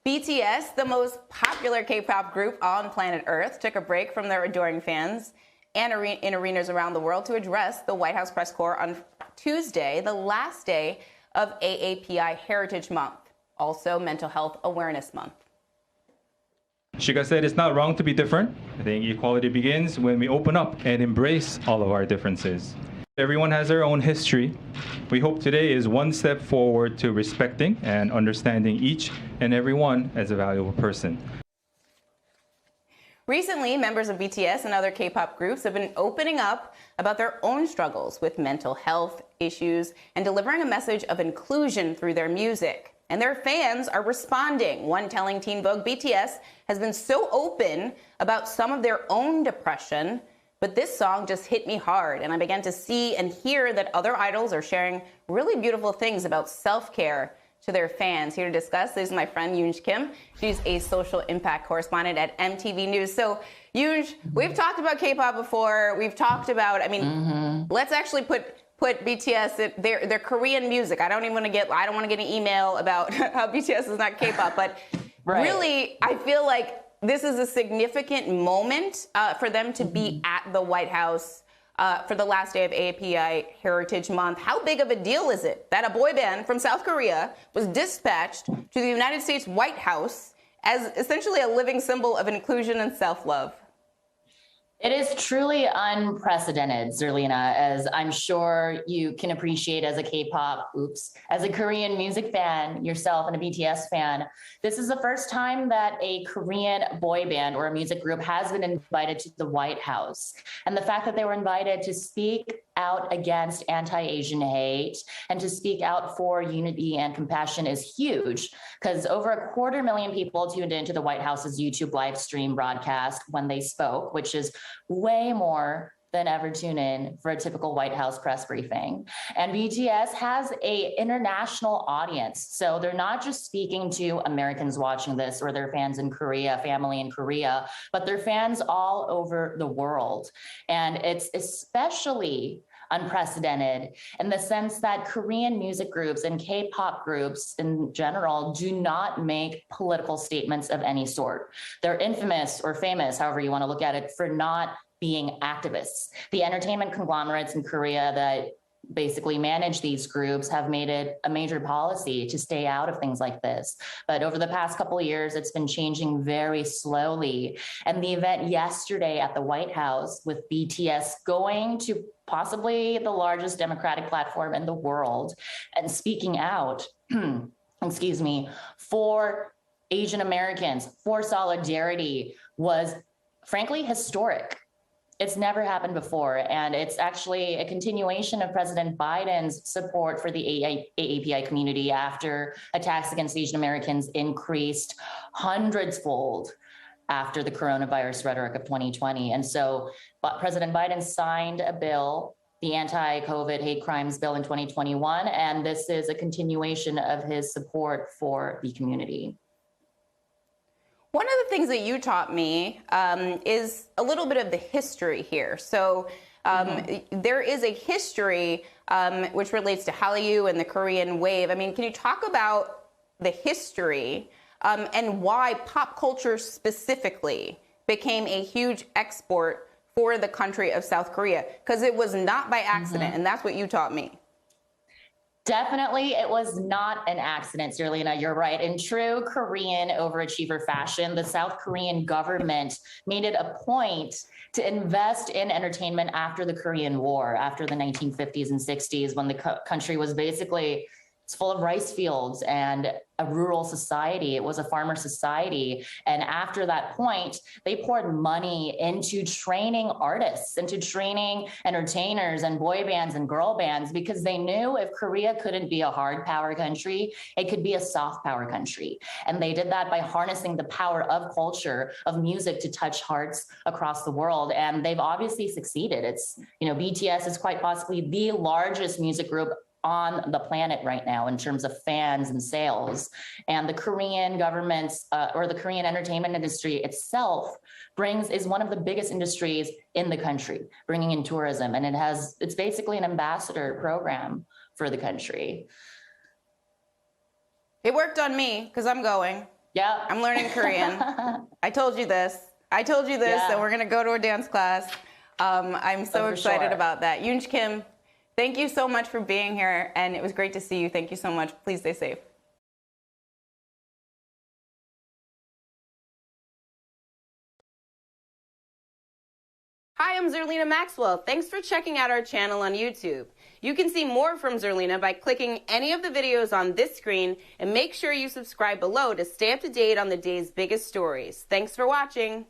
BTS, the most popular K-pop group on planet Earth, took a break from their adoring fans and in arenas around the world to address the White House press corps on Tuesday, the last day of AAPI Heritage Month, also Mental Health Awareness Month. Suga said it's not wrong to be different. I think equality begins when we open up and embrace all of our differences. Everyone has their own history. We hope today is one step forward to respecting and understanding each and every one as a valuable person. Recently, members of BTS and other K-pop groups have been opening up about their own struggles with mental health issues and delivering a message of inclusion through their music. And their fans are responding. One telling Teen Vogue BTS has been so open about some of their own depression, but this song just hit me hard, and I began to see and hear that other idols are sharing really beautiful things about self-care to their fans. Here to discuss is my friend Yoonj Kim. She's a social impact correspondent at MTV News. So, Yoonj, we've talked about K-pop before. We've talked about, let's actually put BTS, their Korean music. I don't want to get an email about how BTS is not K-pop, but really, I feel like this is a significant moment for them to be at the White House for the last day of AAPI Heritage Month. How big of a deal is it that a boy band from South Korea was dispatched to the United States White House as essentially a living symbol of inclusion and self-love? It is truly unprecedented, Zerlina, as I'm sure you can appreciate as a as a Korean music fan yourself and a BTS fan. This is the first time that a Korean boy band or a music group has been invited to the White House. And the fact that they were invited to speak out against anti-Asian hate and to speak out for unity and compassion is huge, because over 250,000 people tuned into the White House's YouTube live stream broadcast when they spoke, which is way more than ever tune in for a typical White House press briefing. And BTS has an international audience. So they're not just speaking to Americans watching this or their fans in Korea, family in Korea, but their fans all over the world. And it's especially unprecedented in the sense that Korean music groups and K-pop groups in general do not make political statements of any sort. They're infamous or famous, however you want to look at it, for not being activists. The entertainment conglomerates in Korea that basically manage these groups have made it a major policy to stay out of things like this. But over the past couple of years, it's been changing very slowly. And the event yesterday at the White House with BTS going to possibly the largest democratic platform in the world and speaking out, excuse me, for Asian Americans, for solidarity was frankly historic. It's never happened before, and it's actually a continuation of President Biden's support for the AAPI community after attacks against Asian Americans increased hundreds-fold after the coronavirus rhetoric of 2020. And so President Biden signed a bill, the anti-COVID hate crimes bill in 2021, and this is a continuation of his support for the community. One of the things that you taught me is a little bit of the history here. So there is a history which relates to Hallyu and the Korean wave. I mean, can you talk about the history and why pop culture specifically became a huge export for the country of South Korea? Because it was not by accident, and that's what you taught me. Definitely, it was not an accident, Zerlina. You're right. In true Korean overachiever fashion, the South Korean government made it a point to invest in entertainment after the Korean War, after the 1950s and 60s, when the country was basically full of rice fields and a rural society. It was a farmer society. And after that point, they poured money into training artists, into training entertainers and boy bands and girl bands, because they knew if Korea couldn't be a hard power country, it could be a soft power country. And they did that by harnessing the power of culture, of music to touch hearts across the world. And they've obviously succeeded. It's, BTS is quite possibly the largest music group on the planet right now in terms of fans and sales. And the Korean government's or the Korean entertainment industry itself is one of the biggest industries in the country, bringing in tourism. And it's basically an ambassador program for the country. It worked on me because I'm going. Yeah. I'm learning Korean. I told you this. Yeah. And we're going to go to a dance class. I'm so for excited sure. about that. Yoon Kim, thank you so much for being here, and it was great to see you. Thank you so much. Please stay safe. Hi, I'm Zerlina Maxwell. Thanks for checking out our channel on YouTube. You can see more from Zerlina by clicking any of the videos on this screen, and make sure you subscribe below to stay up to date on the day's biggest stories. Thanks for watching.